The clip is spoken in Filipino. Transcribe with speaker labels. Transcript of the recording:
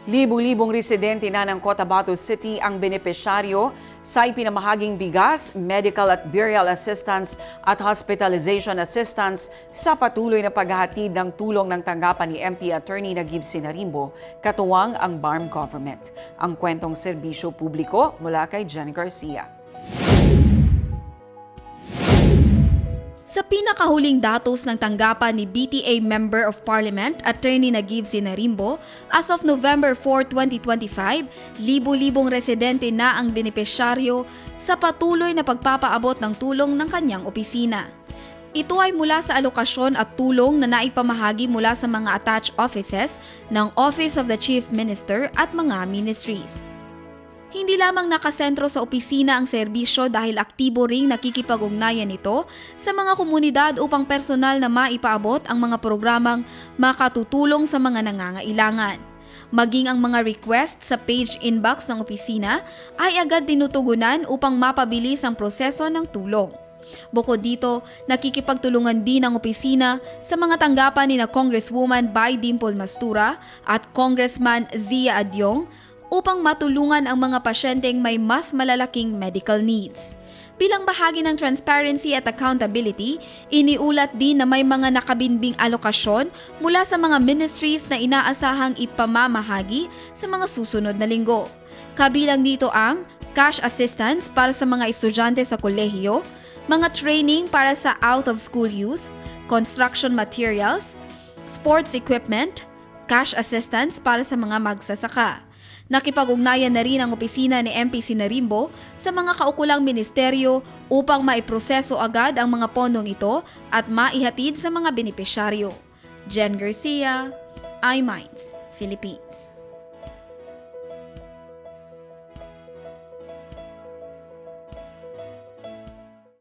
Speaker 1: Libu-libong residente na ng Cotabato City ang benepisyaryo sa ipinamahaging bigas, medical at burial assistance at hospitalization assistance sa patuloy na paghahatid ng tulong ng tanggapan ni MP Attorney Naguib Sinarimbo, katuwang ang BARM government. Ang kwentong serbisyo publiko mula kay Jenny Garcia.
Speaker 2: Sa pinakahuling datos ng tanggapan ni BTA Member of Parliament, Attorney Naguib Sinarimbo, as of November 4, 2025, libu-libong residente na ang benepisyaryo sa patuloy na pagpapaabot ng tulong ng kanyang opisina. Ito ay mula sa alokasyon at tulong na naipamahagi mula sa mga attached offices ng Office of the Chief Minister at mga ministries. Hindi lamang nakasentro sa opisina ang serbisyo dahil aktibo ring nakikipag-ugnayan ito sa mga komunidad upang personal na maipaabot ang mga programang makatutulong sa mga nangangailangan. Maging ang mga request sa page inbox ng opisina ay agad tinutugunan upang mapabilis ang proseso ng tulong. Bukod dito, nakikipagtulungan din ang opisina sa mga tanggapan ni na Congresswoman Bai Dimple Mastura at Congressman Zia Adyong upang matulungan ang mga pasyenteng may mas malalaking medical needs. Bilang bahagi ng transparency at accountability, iniulat din na may mga nakabinbing alokasyon mula sa mga ministries na inaasahang ipamamahagi sa mga susunod na linggo. Kabilang dito ang cash assistance para sa mga estudyante sa kolehiyo, mga training para sa out-of-school youth, construction materials, sports equipment, cash assistance para sa mga magsasaka. Nakipag-ugnayan na rin ang opisina ni MP Sinarimbo sa mga kaukulang ministeryo upang maiproseso agad ang mga pondong ito at maihatid sa mga benepisyaryo. Jen Garcia, iMinds, Philippines.